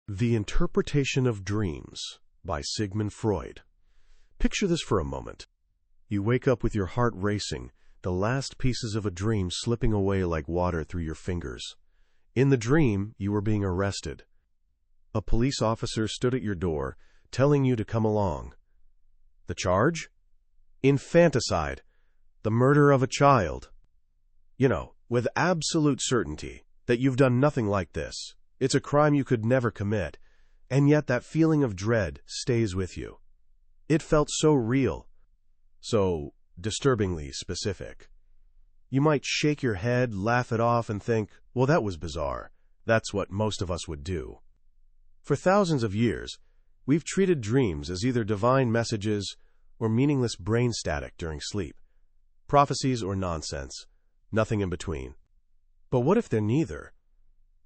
The Interpretation of Dreams by Sigmund Freud. Picture this for a moment. You wake up with your heart racing, the last pieces of a dream slipping away like water through your fingers. In the dream, you were being arrested. A police officer stood at your door, telling you to come along. The charge? Infanticide. The murder of a child. You know, with absolute certainty that you've done nothing like this. It's a crime you could never commit, and yet that feeling of dread stays with you. It felt so real, so disturbingly specific. You might shake your head, laugh it off, and think, well, that was bizarre. That's what most of us would do. For thousands of years, we've treated dreams as either divine messages or meaningless brain static during sleep, prophecies or nonsense, nothing in between. But what if they're neither?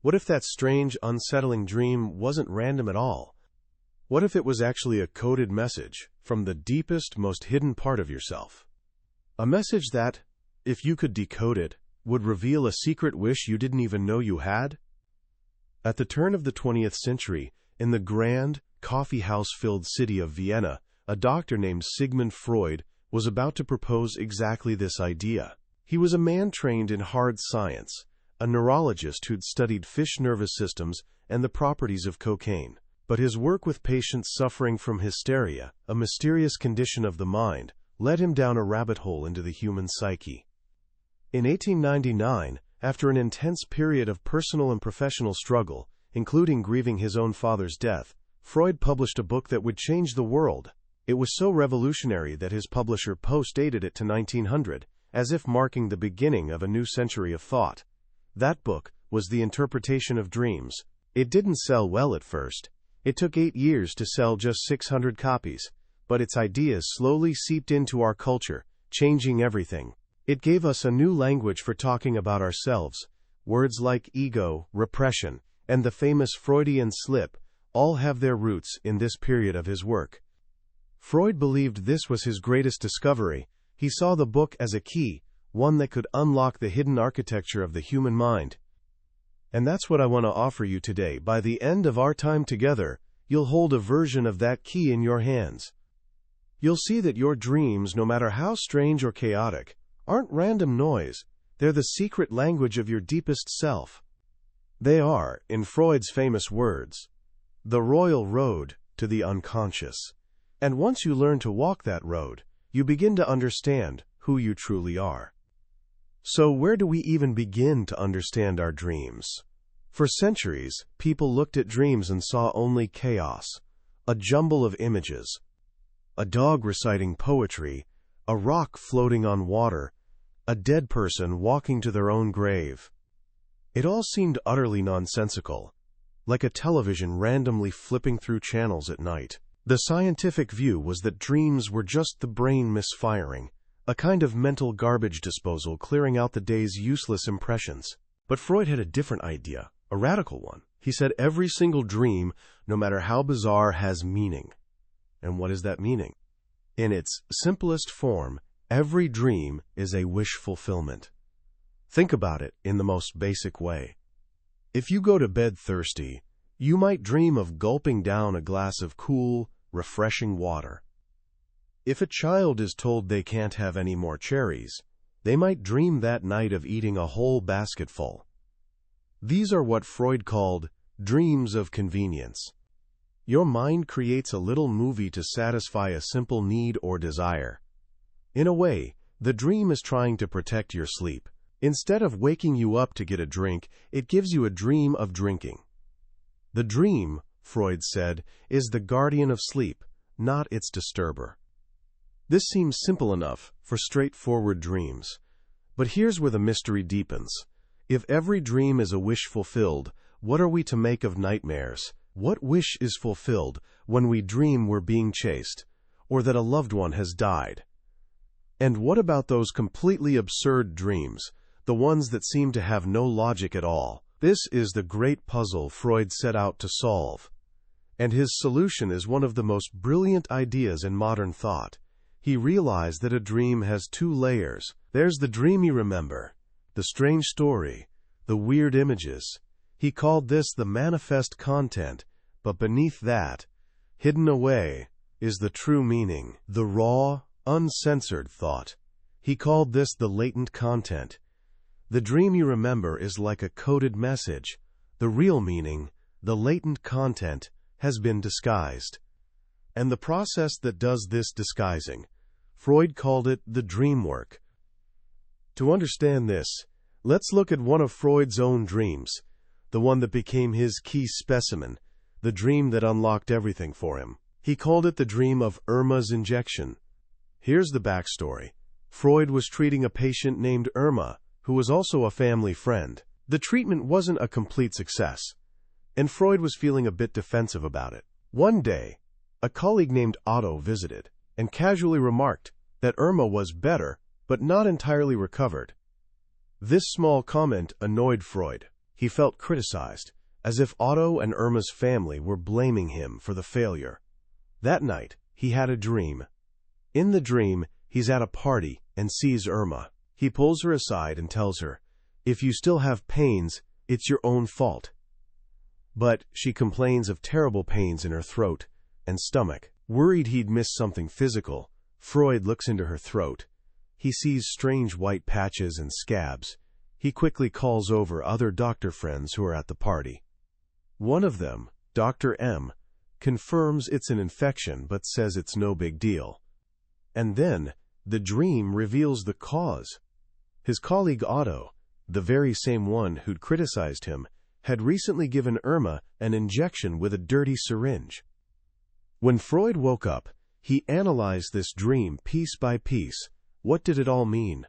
What if that strange, unsettling dream wasn't random at all? What if it was actually a coded message from the deepest, most hidden part of yourself? A message that, if you could decode it, would reveal a secret wish you didn't even know you had? At the turn of the 20th century, in the grand, coffee-house-filled city of Vienna, a doctor named Sigmund Freud was about to propose exactly this idea. He was a man trained in hard science, a neurologist who'd studied fish nervous systems and the properties of cocaine. But his work with patients suffering from hysteria, a mysterious condition of the mind, led him down a rabbit hole into the human psyche. In 1899, after an intense period of personal and professional struggle, including grieving his own father's death, Freud published a book that would change the world. It was so revolutionary that his publisher post-dated it to 1900, as if marking the beginning of a new century of thought. That book was The Interpretation of Dreams. It didn't sell well at first. It took 8 years to sell just 600 copies, but its ideas slowly seeped into our culture, changing everything. It gave us a new language for talking about ourselves. Words like ego, repression, and the famous Freudian slip all have their roots in this period of his work. Freud believed this was his greatest discovery. He saw the book as a key, one that could unlock the hidden architecture of the human mind. And that's what I want to offer you today. By the end of our time together, you'll hold a version of that key in your hands. You'll see that your dreams, no matter how strange or chaotic, aren't random noise. They're the secret language of your deepest self. They are, in Freud's famous words, the royal road to the unconscious. And once you learn to walk that road, you begin to understand who you truly are. So where do we even begin to understand our dreams? For centuries, people looked at dreams and saw only chaos, a jumble of images, a dog reciting poetry, a rock floating on water, a dead person walking to their own grave. It all seemed utterly nonsensical, like a television randomly flipping through channels at night. The scientific view was that dreams were just the brain misfiring, a kind of mental garbage disposal clearing out the day's useless impressions. But Freud had a different idea, a radical one. He said every single dream, no matter how bizarre, has meaning. And what is that meaning? In its simplest form, every dream is a wish fulfillment. Think about it in the most basic way. If you go to bed thirsty, you might dream of gulping down a glass of cool, refreshing water. If a child is told they can't have any more cherries, they might dream that night of eating a whole basketful. These are what Freud called dreams of convenience. Your mind creates a little movie to satisfy a simple need or desire. In a way, the dream is trying to protect your sleep. Instead of waking you up to get a drink, it gives you a dream of drinking. The dream, Freud said, is the guardian of sleep, not its disturber. This seems simple enough for straightforward dreams. But here's where the mystery deepens. If every dream is a wish fulfilled, what are we to make of nightmares? What wish is fulfilled when we dream we're being chased, or that a loved one has died? And what about those completely absurd dreams, the ones that seem to have no logic at all? This is the great puzzle Freud set out to solve. And his solution is one of the most brilliant ideas in modern thought. He realized that a dream has 2 layers. There's the dream you remember, the strange story, the weird images. He called this the manifest content, But beneath that, hidden away, is the true meaning, the raw, uncensored thought. He called this the latent content. The dream you remember is like a coded message. The real meaning, the latent content, has been disguised. And the process that does this disguising, Freud called it the dream work. To understand this, let's look at one of Freud's own dreams, the one that became his key specimen, the dream that unlocked everything for him. He called it the dream of Irma's injection. Here's the backstory. Freud was treating a patient named Irma, who was also a family friend. The treatment wasn't a complete success, and Freud was feeling a bit defensive about it. One day, a colleague named Otto visited and casually remarked that Irma was better, but not entirely recovered. This small comment annoyed Freud. He felt criticized, as if Otto and Irma's family were blaming him for the failure. That night, he had a dream. In the dream, he's at a party and sees Irma. He pulls her aside and tells her, "If you still have pains, it's your own fault." But she complains of terrible pains in her throat and stomach. Worried he'd missed something physical, Freud looks into her throat. He sees strange white patches and scabs. He quickly calls over other doctor friends who are at the party. One of them, Dr. M, confirms it's an infection but says it's no big deal. And then, the dream reveals the cause. His colleague Otto, the very same one who'd criticized him, had recently given Irma an injection with a dirty syringe. When Freud woke up, he analyzed this dream piece by piece. What did it all mean?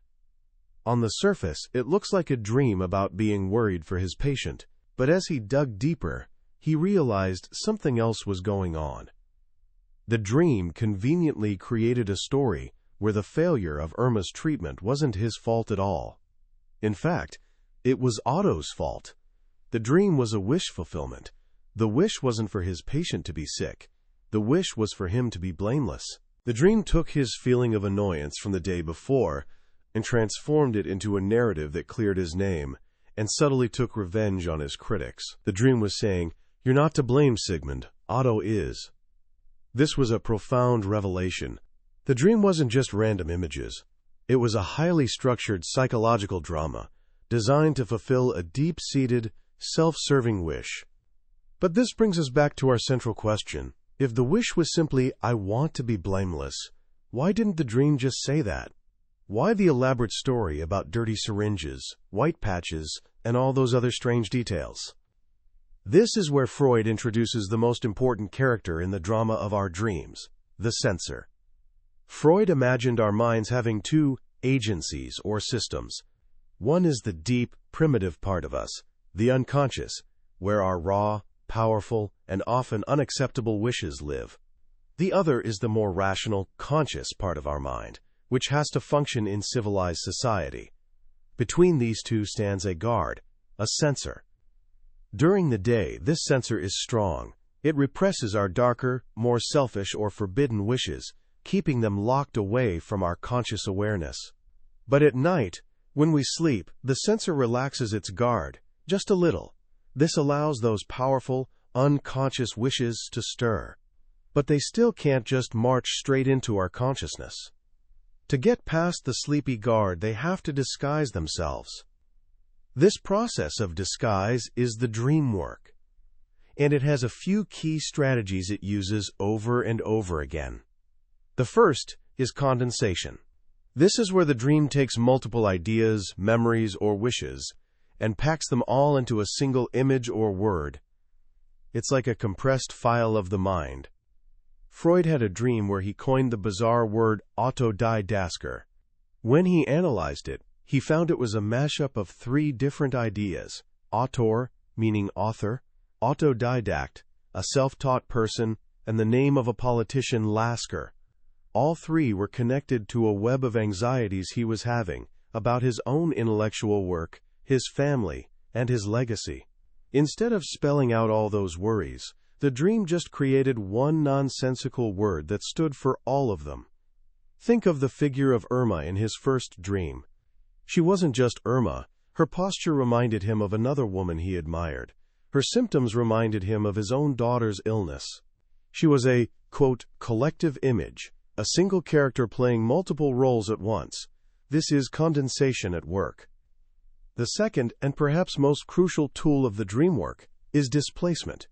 On the surface, it looks like a dream about being worried for his patient, but as he dug deeper, he realized something else was going on. The dream conveniently created a story where the failure of Irma's treatment wasn't his fault at all. In fact, it was Otto's fault. The dream was a wish fulfillment. The wish wasn't for his patient to be sick. The wish was for him to be blameless. The dream took his feeling of annoyance from the day before and transformed it into a narrative that cleared his name and subtly took revenge on his critics. The dream was saying, "You're not to blame, Sigmund. Otto is." This was a profound revelation. The dream wasn't just random images. It was a highly structured psychological drama designed to fulfill a deep-seated, self-serving wish. But this brings us back to our central question. If the wish was simply, "I want to be blameless," why didn't the dream just say that? Why the elaborate story about dirty syringes, white patches, and all those other strange details? This is where Freud introduces the most important character in the drama of our dreams, the censor. Freud imagined our minds having two agencies or systems. One is the deep, primitive part of us, the unconscious, where our raw, powerful, and often unacceptable wishes live. The other is the more rational, conscious part of our mind, which has to function in civilized society. Between these two stands a guard, a censor. During the day, this censor is strong. It represses our darker, more selfish or forbidden wishes, keeping them locked away from our conscious awareness. But at night, when we sleep, the censor relaxes its guard, just a little. This allows those powerful, unconscious wishes to stir. But they still can't just march straight into our consciousness. To get past the sleepy guard, they have to disguise themselves. This process of disguise is the dream work, and it has a few key strategies it uses over and over again. The first is condensation. This is where the dream takes multiple ideas, memories, or wishes, and packs them all into a single image or word. It's like a compressed file of the mind. Freud had a dream where he coined the bizarre word autodidasker. When he analyzed it, he found it was a mashup of three different ideas: autor, meaning author; autodidact, a self-taught person; and the name of a politician, Lasker. All three were connected to a web of anxieties he was having about his own intellectual work, his family, and his legacy. Instead of spelling out all those worries, the dream just created one nonsensical word that stood for all of them. Think of the figure of Irma in his first dream. She wasn't just Irma. Her posture reminded him of another woman he admired, Her symptoms reminded him of his own daughter's illness. She was a, quote, collective image, a single character playing multiple roles at once. This is condensation at work. The second, and perhaps most crucial tool of the dream work, is displacement.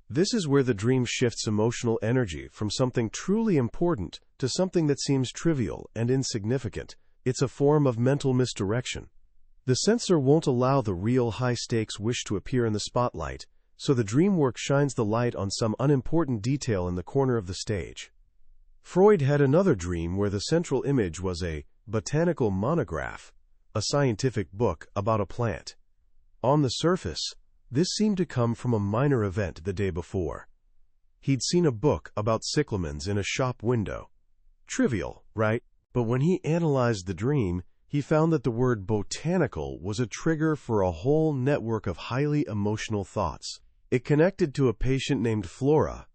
This is where the dream shifts emotional energy from something truly important to something that seems trivial and insignificant. It's a form of mental misdirection. The censor won't allow the real high-stakes wish to appear in the spotlight, so the dream work shines the light on some unimportant detail in the corner of the stage. Freud had another dream where the central image was a botanical monograph, a scientific book about a plant. On the surface, this seemed to come from a minor event the day before. He'd seen a book about cyclamens in a shop window. Trivial, right? But when he analyzed the dream, he found that the word botanical was a trigger for a whole network of highly emotional thoughts. It connected to a patient named Flora,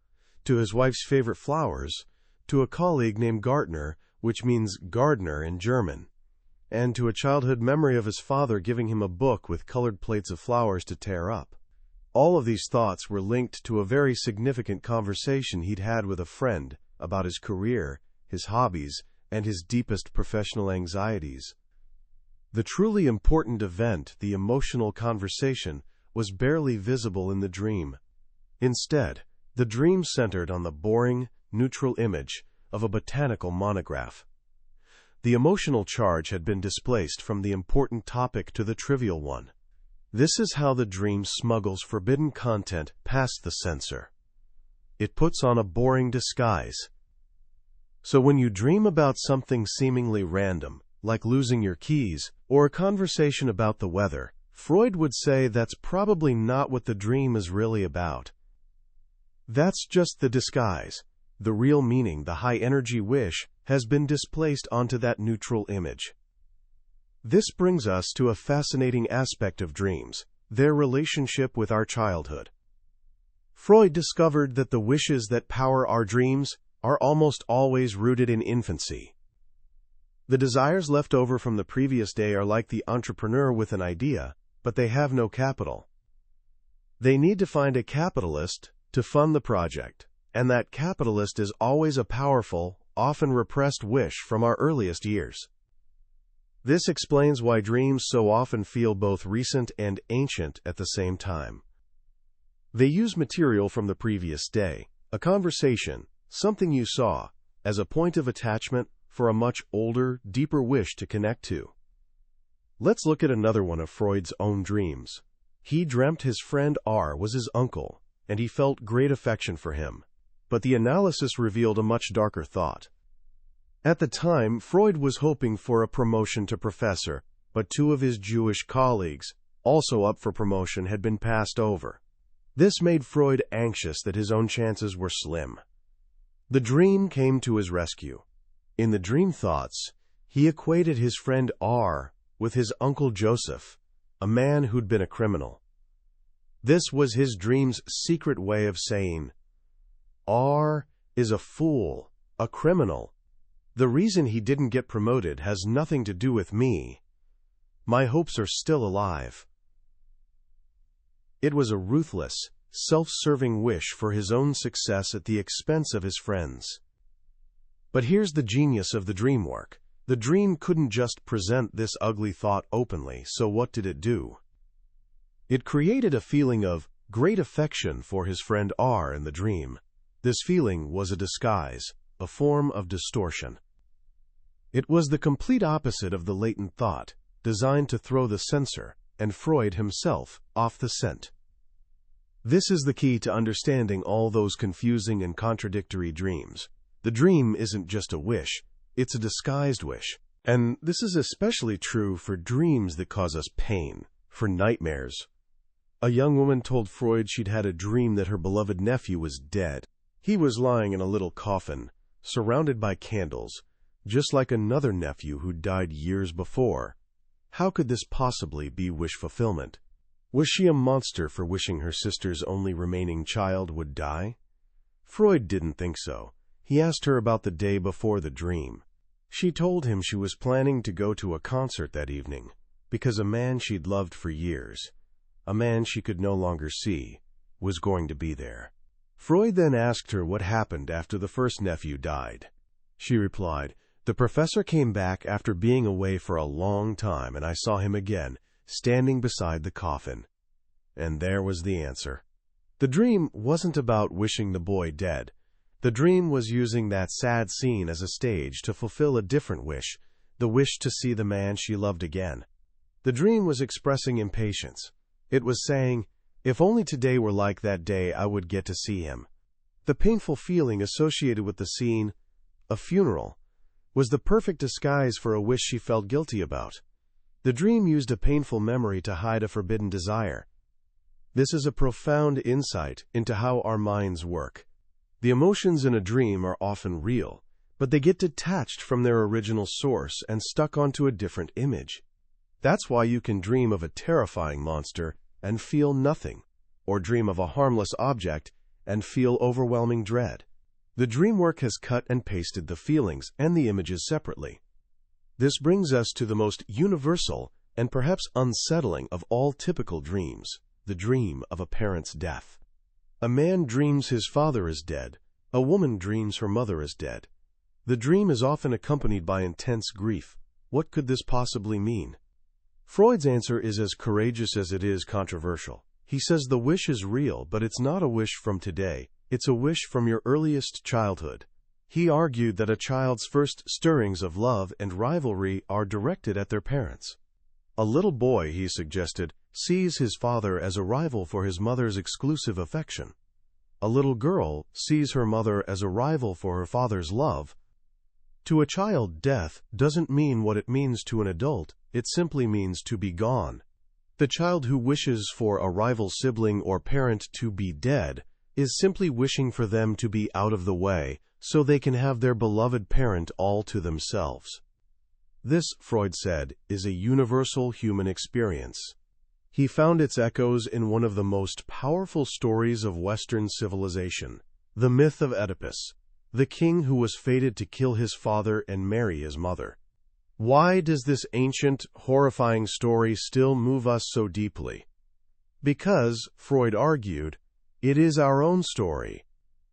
to his wife's favorite flowers, to a colleague named Gartner, which means gardener in German, and to a childhood memory of his father giving him a book with colored plates of flowers to tear up. All of these thoughts were linked to a very significant conversation he'd had with a friend about his career, his hobbies, and his deepest professional anxieties. The truly important event, the emotional conversation, was barely visible in the dream. Instead, the dream centered on the boring, neutral image of a botanical monograph. The emotional charge had been displaced from the important topic to the trivial one. This is how the dream smuggles forbidden content past the censor. It puts on a boring disguise. So when you dream about something seemingly random, like losing your keys, or a conversation about the weather, Freud would say that's probably not what the dream is really about. That's just the disguise. The real meaning, the high-energy wish, has been displaced onto that neutral image. This brings us to a fascinating aspect of dreams, their relationship with our childhood. Freud discovered that the wishes that power our dreams are almost always rooted in infancy. The desires left over from the previous day are like the entrepreneur with an idea, but they have no capital. They need to find a capitalist to fund the project, and that capitalist is always a powerful, often repressed wish from our earliest years. This explains why dreams so often feel both recent and ancient at the same time. They use material from the previous day, a conversation, something you saw, as a point of attachment for a much older, deeper wish to connect to. Let's look at another one of Freud's own dreams. He dreamt his friend R was his uncle, and he felt great affection for him. But the analysis revealed a much darker thought. At the time, Freud was hoping for a promotion to professor, but two of his Jewish colleagues, also up for promotion, had been passed over. This made Freud anxious that his own chances were slim. The dream came to his rescue. In the dream thoughts, he equated his friend R with his uncle Joseph, a man who'd been a criminal. This was his dream's secret way of saying, R is a fool, a criminal. The reason he didn't get promoted has nothing to do with me. My hopes are still alive. It was a ruthless, self-serving wish for his own success at the expense of his friends. But here's the genius of the dream work. The dream couldn't just present this ugly thought openly, so what did it do? It created a feeling of great affection for his friend R in the dream. This feeling was a disguise, a form of distortion. It was the complete opposite of the latent thought, designed to throw the censor, and Freud himself, off the scent. This is the key to understanding all those confusing and contradictory dreams. The dream isn't just a wish, it's a disguised wish. And this is especially true for dreams that cause us pain, for nightmares. A young woman told Freud she'd had a dream that her beloved nephew was dead. He was lying in a little coffin, surrounded by candles, just like another nephew who died years before. How could this possibly be wish fulfillment? Was she a monster for wishing her sister's only remaining child would die? Freud didn't think so. He asked her about the day before the dream. She told him she was planning to go to a concert that evening, because a man she'd loved for years, a man she could no longer see, was going to be there. Freud then asked her what happened after the first nephew died. She replied, "The professor came back after being away for a long time, and I saw him again, standing beside the coffin." And there was the answer. The dream wasn't about wishing the boy dead. The dream was using that sad scene as a stage to fulfill a different wish, the wish to see the man she loved again. The dream was expressing impatience. It was saying, "If only today were like that day, I would get to see him." The painful feeling associated with the scene, a funeral, was the perfect disguise for a wish she felt guilty about. The dream used a painful memory to hide a forbidden desire. This is a profound insight into how our minds work. The emotions in a dream are often real, but they get detached from their original source and stuck onto a different image. That's why you can dream of a terrifying monster and feel nothing, or dream of a harmless object and feel overwhelming dread. The dream work has cut and pasted the feelings and the images separately. This brings us to the most universal and perhaps unsettling of all typical dreams, the dream of a parent's death. A man dreams his father is dead. A woman dreams her mother is dead. The dream is often accompanied by intense grief. What could this possibly mean? Freud's answer is as courageous as it is controversial. He says the wish is real, but it's not a wish from today. It's a wish from your earliest childhood. He argued that a child's first stirrings of love and rivalry are directed at their parents. A little boy, he suggested, sees his father as a rival for his mother's exclusive affection. A little girl sees her mother as a rival for her father's love. To a child, death doesn't mean what it means to an adult. It simply means to be gone. The child who wishes for a rival sibling or parent to be dead is simply wishing for them to be out of the way so they can have their beloved parent all to themselves. This, Freud said, is a universal human experience. He found its echoes in one of the most powerful stories of Western civilization, the myth of Oedipus, the king who was fated to kill his father and marry his mother. Why does this ancient, horrifying story still move us so deeply? Because, Freud argued, it is our own story.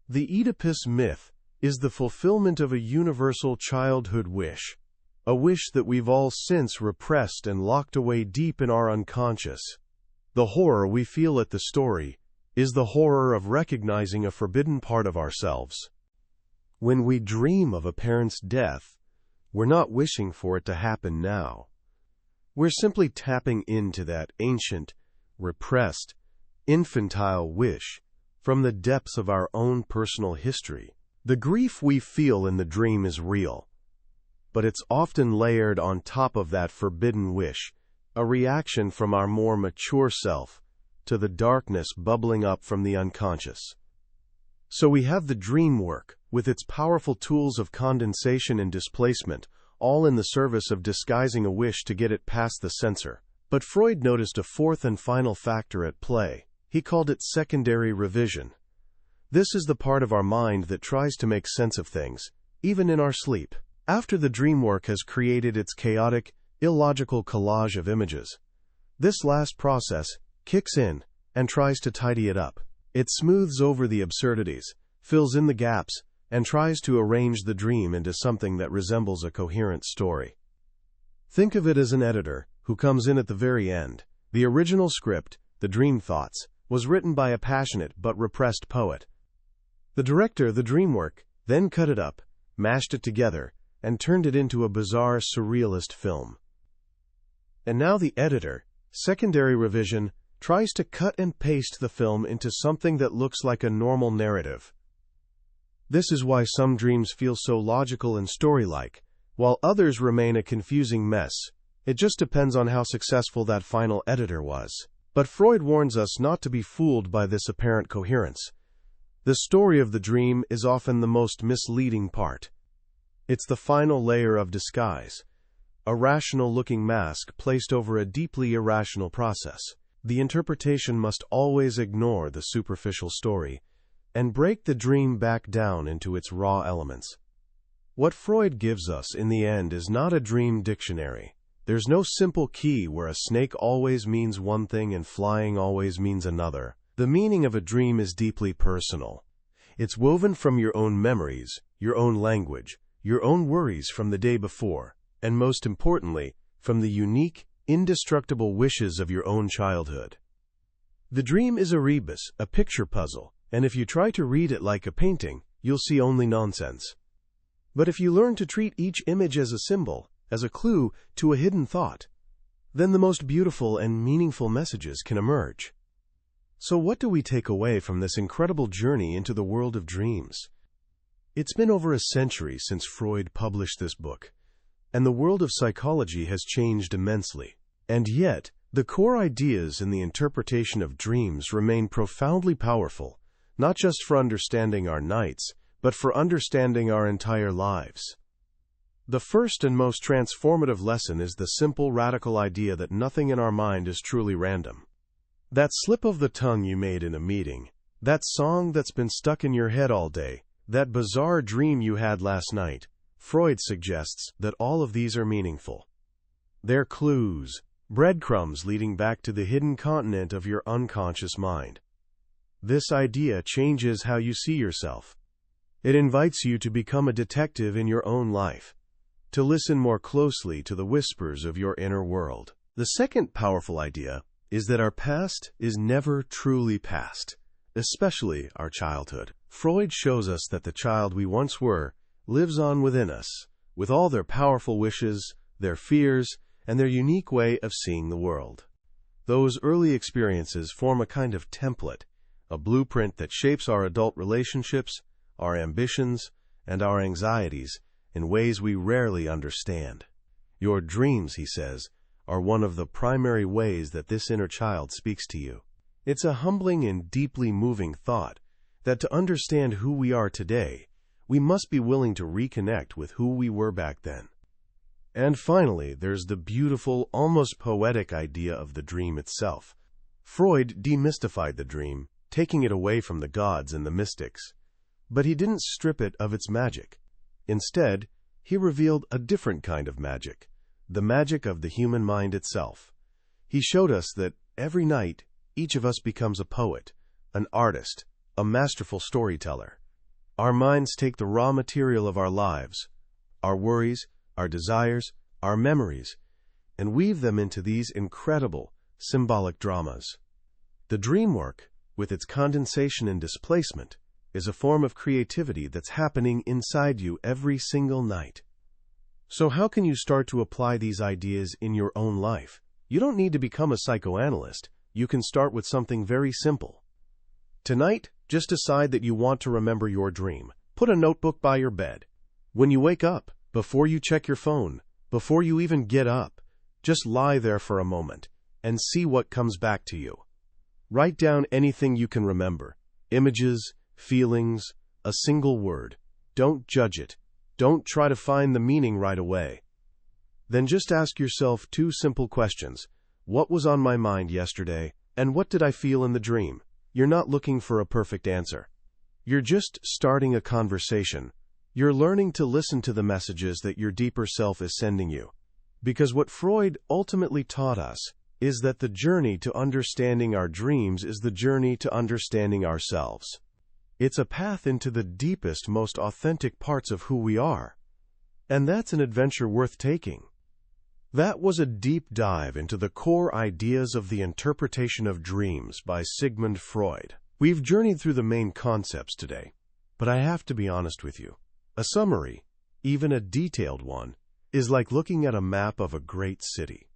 The Oedipus myth is the fulfillment of a universal childhood wish, a wish that we've all since repressed and locked away deep in our unconscious. The horror we feel at the story is the horror of recognizing a forbidden part of ourselves. When we dream of a parent's death, we're not wishing for it to happen now. We're simply tapping into that ancient, repressed, infantile wish from the depths of our own personal history. The grief we feel in the dream is real, but it's often layered on top of that forbidden wish, a reaction from our more mature self to the darkness bubbling up from the unconscious. So we have the dream work, with its powerful tools of condensation and displacement, all in the service of disguising a wish to get it past the censor. But Freud noticed a fourth and final factor at play. He called it secondary revision. This is the part of our mind that tries to make sense of things, even in our sleep. After the dream work has created its chaotic, illogical collage of images, this last process kicks in and tries to tidy it up. It smooths over the absurdities, fills in the gaps, and tries to arrange the dream into something that resembles a coherent story. Think of it as an editor who comes in at the very end. The original script, the dream thoughts, was written by a passionate but repressed poet. The director, the dream work, then cut it up, mashed it together, and turned it into a bizarre, surrealist film. And now the editor, secondary revision, tries to cut and paste the film into something that looks like a normal narrative. This is why some dreams feel so logical and story-like, while others remain a confusing mess. It just depends on how successful that final editor was. But Freud warns us not to be fooled by this apparent coherence. The story of the dream is often the most misleading part. It's the final layer of disguise, a rational-looking mask placed over a deeply irrational process. The interpretation must always ignore the superficial story and break the dream back down into its raw elements. What Freud gives us in the end is not a dream dictionary. There's no simple key where a snake always means one thing and flying always means another. The meaning of a dream is deeply personal. It's woven from your own memories, your own language, your own worries from the day before, and most importantly, from the unique, indestructible wishes of your own childhood. The dream is a rebus, a picture puzzle, and if you try to read it like a painting, you'll see only nonsense. But if you learn to treat each image as a symbol, as a clue to a hidden thought, then the most beautiful and meaningful messages can emerge. So what do we take away from this incredible journey into the world of dreams? It's been over a century since Freud published this book, and the world of psychology has changed immensely. And yet, the core ideas in the interpretation of dreams remain profoundly powerful, not just for understanding our nights, but for understanding our entire lives. The first and most transformative lesson is the simple, radical idea that nothing in our mind is truly random. That slip of the tongue you made in a meeting, that song that's been stuck in your head all day, that bizarre dream you had last night, Freud suggests that all of these are meaningful. They're clues, breadcrumbs leading back to the hidden continent of your unconscious mind. This idea changes how you see yourself. It invites you to become a detective in your own life, to listen more closely to the whispers of your inner world. The second powerful idea is that our past is never truly past, especially our childhood. Freud shows us that the child we once were lives on within us, with all their powerful wishes, their fears, and their unique way of seeing the world. Those early experiences form a kind of template, a blueprint that shapes our adult relationships, our ambitions, and our anxieties in ways we rarely understand. Your dreams, he says, are one of the primary ways that this inner child speaks to you. It's a humbling and deeply moving thought that to understand who we are today, we must be willing to reconnect with who we were back then. And finally, there's the beautiful, almost poetic idea of the dream itself. Freud demystified the dream, taking it away from the gods and the mystics. But he didn't strip it of its magic. Instead, he revealed a different kind of magic, the magic of the human mind itself. He showed us that every night, each of us becomes a poet, an artist, a masterful storyteller. Our minds take the raw material of our lives, our worries, our desires, our memories, and weave them into these incredible, symbolic dramas. The dream work, with its condensation and displacement, is a form of creativity that's happening inside you every single night. So how can you start to apply these ideas in your own life? You don't need to become a psychoanalyst. You can start with something very simple. Tonight, just decide that you want to remember your dream. Put a notebook by your bed. When you wake up, before you check your phone, before you even get up, just lie there for a moment and see what comes back to you. Write down anything you can remember. Images, feelings, a single word. Don't judge it. Don't try to find the meaning right away. Then just ask yourself two simple questions. What was on my mind yesterday, and what did I feel in the dream? You're not looking for a perfect answer. You're just starting a conversation. You're learning to listen to the messages that your deeper self is sending you. Because what Freud ultimately taught us is that the journey to understanding our dreams is the journey to understanding ourselves. It's a path into the deepest, most authentic parts of who we are. And that's an adventure worth taking. That was a deep dive into the core ideas of the interpretation of dreams by Sigmund Freud. We've journeyed through the main concepts today, but I have to be honest with you. A summary, even a detailed one, is like looking at a map of a great city.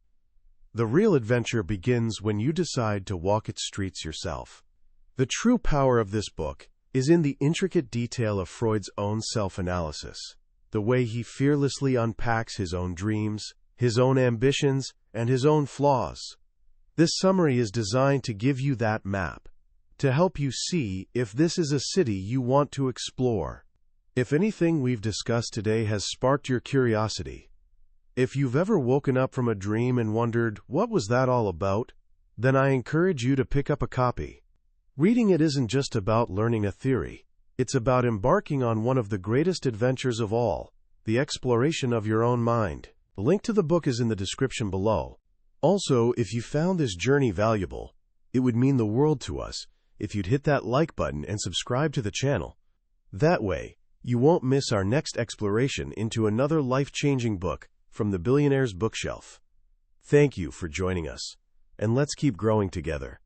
The real adventure begins when you decide to walk its streets yourself. The true power of this book is in the intricate detail of Freud's own self-analysis, the way he fearlessly unpacks his own dreams, his own ambitions, and his own flaws. This summary is designed to give you that map, to help you see if this is a city you want to explore. If anything we've discussed today has sparked your curiosity, if you've ever woken up from a dream and wondered, what was that all about? Then I encourage you to pick up a copy. Reading it isn't just about learning a theory. It's about embarking on one of the greatest adventures of all, the exploration of your own mind. The link to the book is in the description below. Also, if you found this journey valuable, it would mean the world to us if you'd hit that like button and subscribe to the channel. That way, you won't miss our next exploration into another life-changing book from the billionaire's bookshelf. Thank you for joining us, and let's keep growing together.